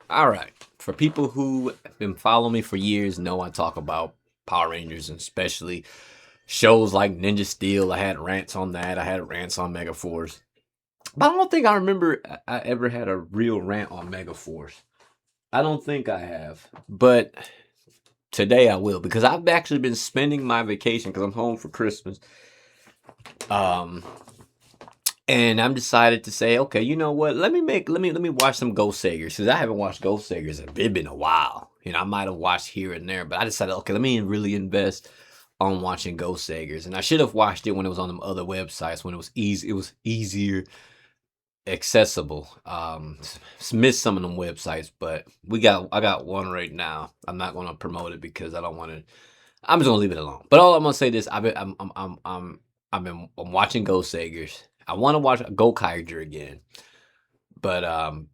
All right. For people who have been following me for years, know I talk about Power Rangers and especially shows like Ninja Steel. I had rants on that. I had rants on Mega Force. But I don't think I remember I ever had a real rant on Mega Force. I don't think I have. But today I will because I've actually been spending my vacation because I'm home for Christmas. Um, and I'm decided to say, okay, you know what? Let me watch some Goseigers because I haven't watched Goseigers in it's been a while. I might have watched here and there, but I decided, okay, let me really invest on watching Goseigers, and I should have watched it when it was on them other websites when it was easy. It was easier accessible. Missed some of them websites, but I got one right now. I'm not going to promote it because I don't want to. I'm just gonna leave it alone. But all I'm gonna say this: I'm watching Goseigers. I want to watch Gokaiger again, but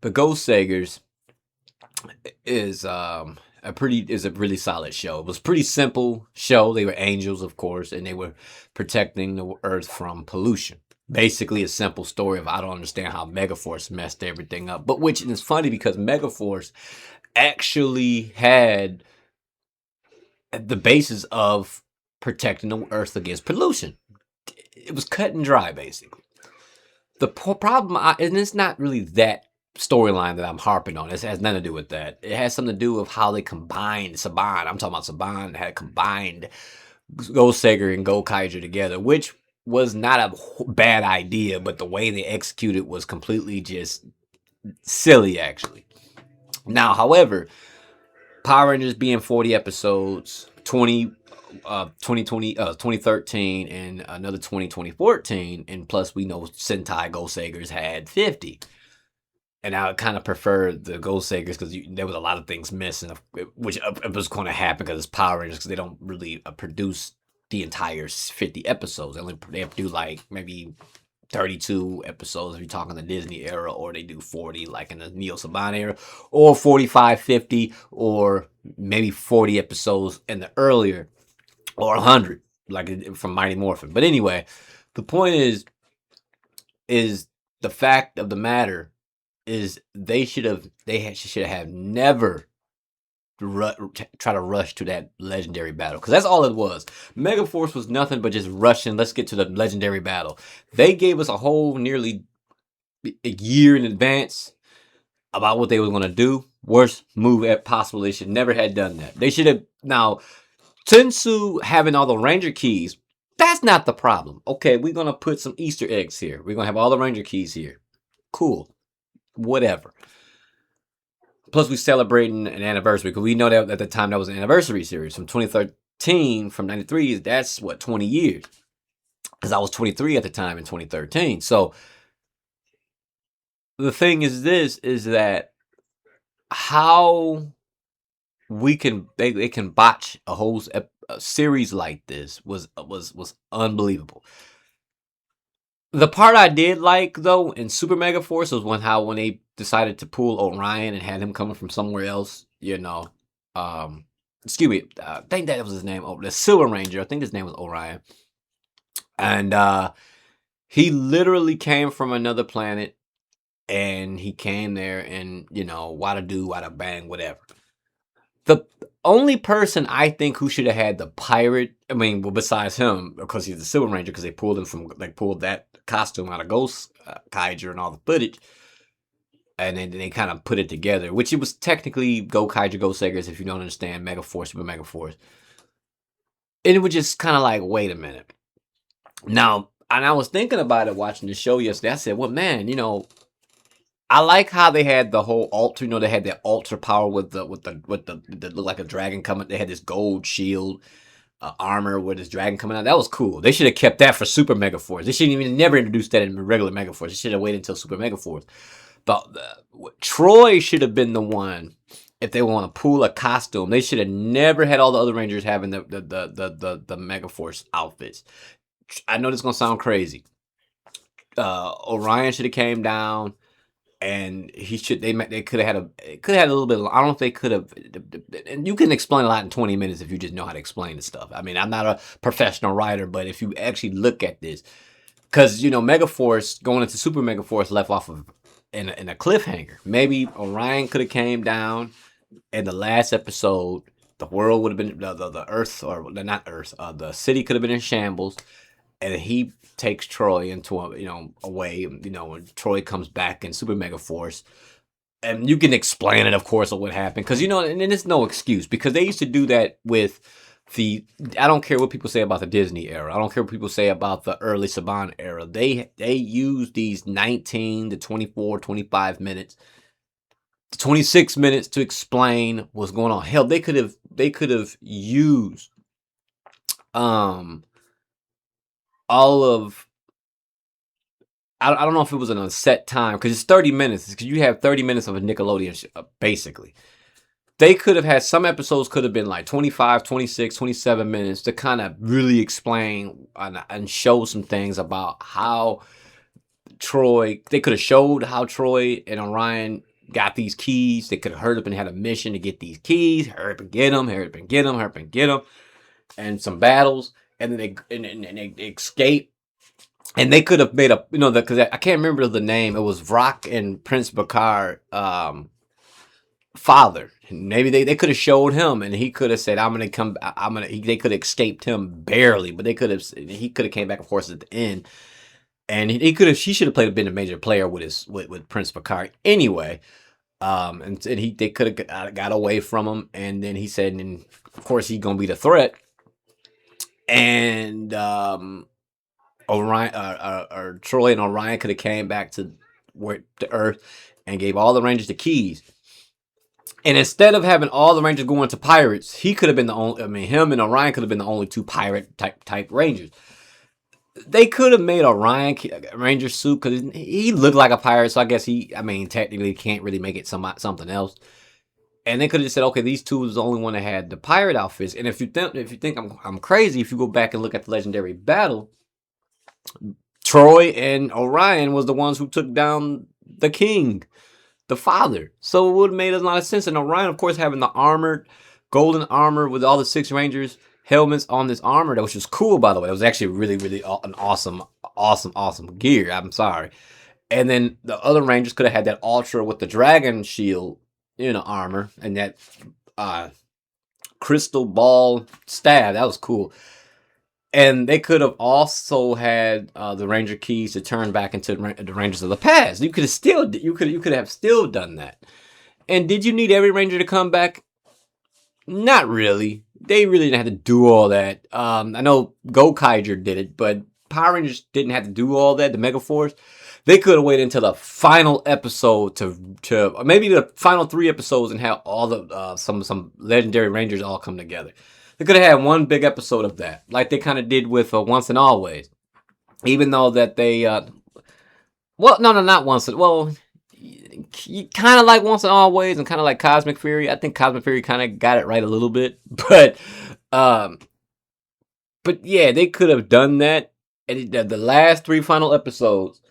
Goseigers is a really solid show. It was a pretty simple show. They were angels, of course, and they were protecting the Earth from pollution. Basically, a simple story of I don't understand how Megaforce messed everything up. But which is funny because Megaforce actually had the basis of protecting the Earth against pollution. It was cut and dry, basically. The problem, and it's not really that storyline that I'm harping on. It has nothing to do with that. It has something to do with how they combined Saban. I'm talking about Saban had combined Goseiger and Gokaiger together, which was not a bad idea, but the way they executed was completely just silly, actually. Now, however, Power Rangers being 40 episodes, 2013 and another 2014, and plus we know Sentai Goseigers had 50. And I kind of prefer the Goseigers because there was a lot of things missing, which it was going to happen because it's Power Rangers because they don't really produce the entire 50 episodes. They have to do like maybe 32 episodes if you're talking the Disney era, or they do 40 like in the Neo Saban era, or 45, 50, or maybe 40 episodes in the earlier, or 100 like from Mighty Morphin. But anyway, the point is the fact of the matter is they should have never try to rush to that legendary battle because that's all it was. Megaforce was nothing but just rushing. Let's get to the legendary battle. They gave us a whole nearly a year in advance about what they were going to do. Worst move possible. They should never have done that. They should have now. Tensou having all the Ranger keys. That's not the problem. Okay, we're gonna put some Easter eggs here. We're gonna have all the Ranger keys here. Cool. Whatever. Plus, we celebrating an anniversary because we know that at the time that was an anniversary series from 2013, from 93. That's what 20 years. Because I was 23 at the time in 2013. So the thing is, this is that how they can botch a whole a series like this was unbelievable. The part I did like though in Super Mega Force was when they decided to pull Orion and had him coming from somewhere else. Um, excuse me, I think that was his name. Oh, the Silver Ranger. I think his name was Orion, and he literally came from another planet, and he came there, and wada do, wada bang, whatever. The only person I think who should have had the pirate, I mean, well, besides him, because he's the Silver Ranger, because they pulled that costume out of Ghost Kaiger and all the footage, and then they kind of put it together, which it was technically Go Kaiger, Go Segers, if you don't understand Mega Force, Super Mega Force. And it was just kind of like, wait a minute. Now, and I was thinking about it watching the show yesterday. I said, well, man, I like how they had the whole altar. They had that altar power that looked like a dragon coming. They had this gold shield armor with this dragon coming out. That was cool. They should have kept that for Super Mega Force. They shouldn't even never introduced that in regular Mega Force. They should have waited until Super Mega Force. But Troy should have been the one if they want to pull a costume. They should have never had all the other Rangers having the Mega Force outfits. I know this is gonna sound crazy. Orion should have came down and they could have had a little bit. I don't know if they could have. And you can explain a lot in 20 minutes if you just know how to explain the stuff. I mean, I'm not a professional writer, but if you actually look at this, because Megaforce going into Super Megaforce left off of in a cliffhanger. Maybe Orion could have came down in the last episode. The world would have been the Earth, or not Earth. The city could have been in shambles, and he takes Troy into away. When Troy comes back in Super Mega Force, and you can explain it, of course, of what happened, because and it's no excuse, because they used to do that with the. I don't care what people say about the Disney era. I don't care what people say about the early Saban era. They use these 19 to 24, 25 minutes, 26 minutes to explain what's going on. Hell, they could have used all of. I don't know if it was an unset time, because it's 30 minutes. Because you have 30 minutes of a Nickelodeon basically. They could have had some episodes could have been like 25, 26, 27 minutes to kind of really explain and show some things about how Troy. They could have showed how Troy and Orion got these keys. They could have hurried up and had a mission to get these keys. Hurry up and get them. Hurry up and get them. Hurry up and get them. And some battles, and then they escape. And they could have made a, because I can't remember the name. It was Rock and Prince Bakar father. Maybe they could have showed him, and he could have said, "I'm gonna come." They could have escaped him barely, but he could have came back, of course, at the end. And she should have been a major player with Prince Bakar anyway. And they could have got away from him, and then he said, and of course he's gonna be the threat. And Orion or Troy and Orion could have came back to Earth and gave all the Rangers the keys. And instead of having all the Rangers going to pirates, he could have been the only. I mean, him and Orion could have been the only two pirate type Rangers. They could have made Orion Ranger suit, because he looked like a pirate. So I guess technically can't really make it something else. And they could have just said, okay, these two was the only one that had the pirate outfits. And if you think I'm crazy, if you go back and look at the legendary battle, Troy and Orion was the ones who took down the king, the father. So it would have made a lot of sense. And Orion, of course, having the golden armor with all the 6 Rangers helmets on this armor, that was just cool, by the way. It was actually really, really an awesome gear. I'm sorry. And then the other Rangers could have had that Ultra with the dragon shield, armor, and that crystal ball staff. That was cool. And they could have also had the Ranger keys to turn back into the Rangers of the past. You could have still done that. And did you need every Ranger to come back? Not really. They really didn't have to do all that. I know Gokaiger did it, but Power Rangers didn't have to do all that. The Mega Force, they could have waited until the final episode to maybe the final 3 episodes and have all the some legendary Rangers all come together. They could have had one big episode of that, like they kind of did with Once and Always. Even though that they, not Once. Well, kind of like Once and Always, and kind of like Cosmic Fury. I think Cosmic Fury kind of got it right a little bit, but yeah, they could have done that. And the last 3 final episodes,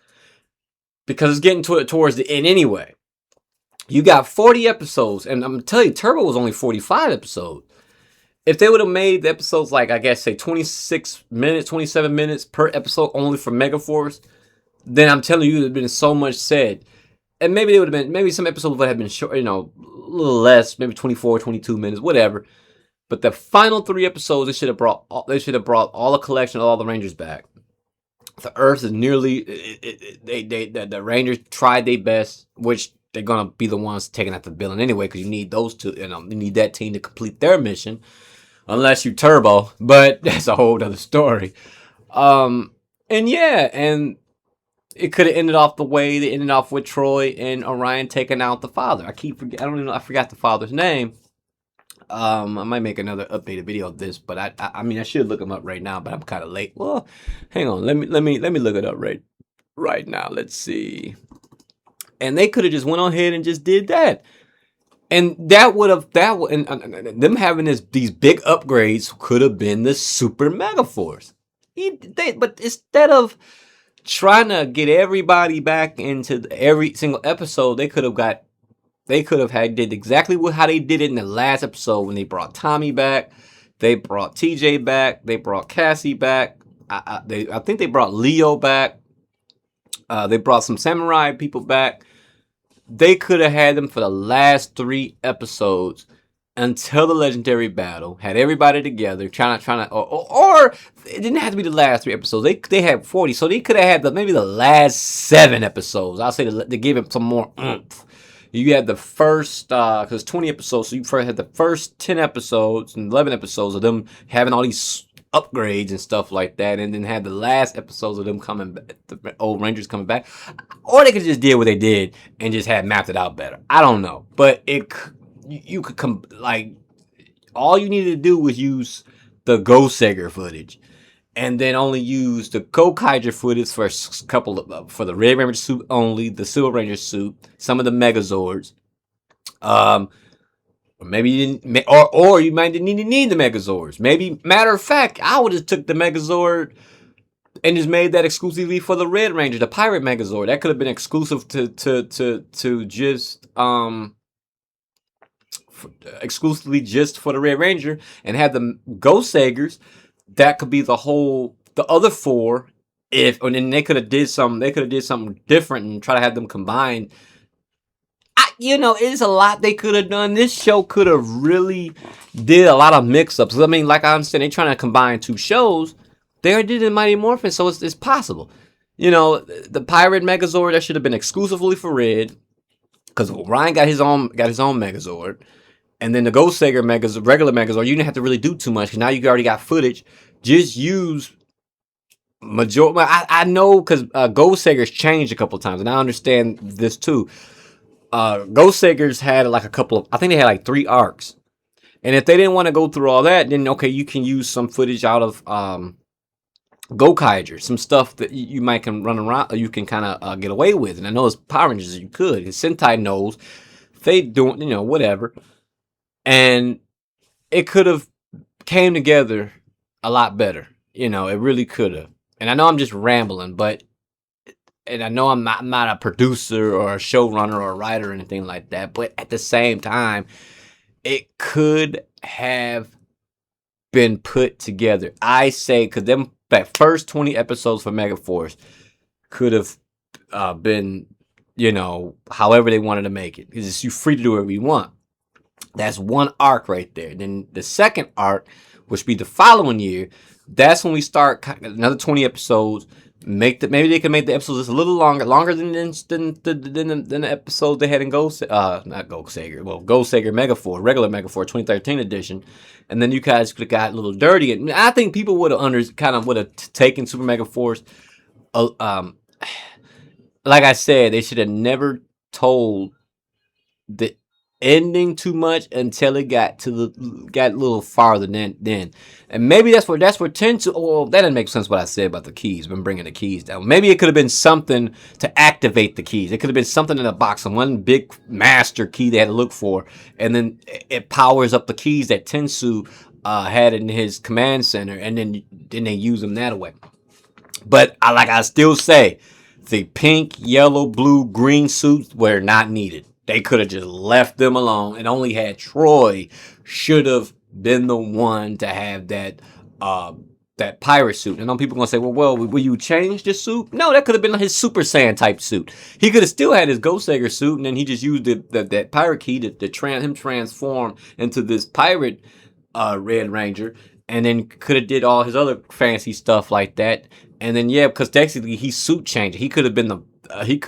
because it's getting towards the end anyway. You got 40 episodes, and I'm telling you, Turbo was only 45 episodes. If they would have made the episodes like, I guess, say 26 minutes, 27 minutes per episode only for Megaforce, then I'm telling you, there would have been so much said. And maybe some episodes would have been short, a little less, maybe 24, 22 minutes, whatever. But the final 3 episodes, they should have brought all the collection of all the Rangers back. The Earth is nearly, the Rangers tried their best, which they're going to be the ones taking out the billing anyway, because you need those two, you need that team to complete their mission, unless you Turbo, but that's a whole other story. And it could have ended off the way they ended off with Troy and Orion taking out the father. I forgot the father's name. I might make another updated video of this, but I should look him up right now, but I'm kind of late. Well, hang on, let me look it up right now. Let's see. And they could have just went on ahead and just did that, and them having these big upgrades could have been the Super Mega Force. But instead of trying to get everybody back into every single episode, they could have did exactly how they did it in the last episode when they brought Tommy back, they brought TJ back, they brought Cassie back. I think they brought Leo back. They brought some samurai people back. they could have had them for the last 3 episodes until the legendary battle. Had everybody together, or it didn't have to be the last 3 episodes. They had 40, so they could have had maybe the last 7 episodes. I'll say to give it some more oomph. You had the first, because 20 episodes, so you first had the first 10 episodes and 11 episodes of them having all these upgrades and stuff like that, and then had the last episodes of them coming back, the old Rangers coming back. Or they could just did what they did and just had mapped it out better. I don't know. But you could come, like, all you needed to do was use the Goseiger footage. And then only use the Gokaiger footage for a couple of, for the Red Ranger suit only, the Silver Ranger suit, some of the Megazords. Or maybe you didn't, or you might didn't even need the Megazords. Maybe, matter of fact, I would have took the Megazord and just made that exclusively for the Red Ranger, the Pirate Megazord. That could have been exclusive to just exclusively just for the Red Ranger, and have the Goseigers. That could be the other 4. And then they could have did something different and try to have them combined. It's a lot they could have done. This show could have really did a lot of mix-ups. I mean, like I understand, they're trying to combine 2 shows. They already did in Mighty Morphin, so it's possible. The Pirate Megazord, that should have been exclusively for Red, because Ryan got his own Megazord. And then the Goseiger regular Megazord, you didn't have to really do too much, because now you already got footage. Just use majority. I know, because Goseigers changed a couple times, and I understand this too. Goseigers had like a couple of, I think they had like 3 arcs. And if they didn't want to go through all that, then okay, you can use some footage out of Gokaiger, some stuff that you might can run around, or you can kind of get away with. And I know as Power Rangers you could, because Sentai knows they doing, whatever. And it could have came together a lot better. It really could have. And I know I'm just rambling, and I know I'm not a producer or a showrunner or a writer or anything like that, but at the same time, it could have been put together. I say, because that first 20 episodes for Megaforce could have been, however they wanted to make it. Because you're free to do whatever you want. That's one arc right there. Then the second arc, which be the following year, that's when we start another 20 episodes. Maybe they can make the episodes just a little longer than the episode they had in not Goseiger, well, Goseiger Megaforce, regular Megaforce 2013 edition, and then you guys could have got a little dirty. And I think people would have taken Super Megaforce. Like I said, they should have never told the ending too much until it got a little farther then. And maybe that's where Tensou. Well, that didn't make sense what I said about the keys. Been bringing the keys down. Maybe it could have been something to activate the keys. It could have been something in a box, and one big master key they had to look for, and then it powers up the keys that Tensou had in his command center, and then they use them that way. But I still say, the pink, yellow, blue, green suits were not needed. They could have just left them alone and only had Troy should have been the one to have that pirate suit. And I know people are going to say, well, will you change the suit? No, that could have been his Super Saiyan type suit. He could have still had his Goseiger suit, and then he just used that pirate key to transform into this pirate Red Ranger, and then could have did all his other fancy stuff like that. And then, because technically he's suit changer. He could have been he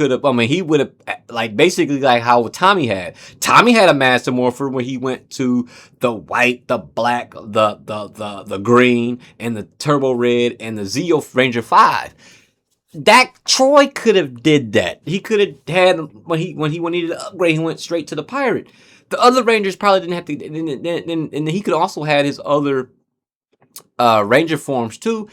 would have, like, basically like how Tommy had. Tommy had a Master Morpher when he went to the white, the black, the green, and the Turbo Red, and the Zeo Ranger 5. That Troy could have did that. He could have had, when he needed to upgrade, he went straight to the pirate. The other Rangers probably didn't have to, and he could also had his other Ranger forms too.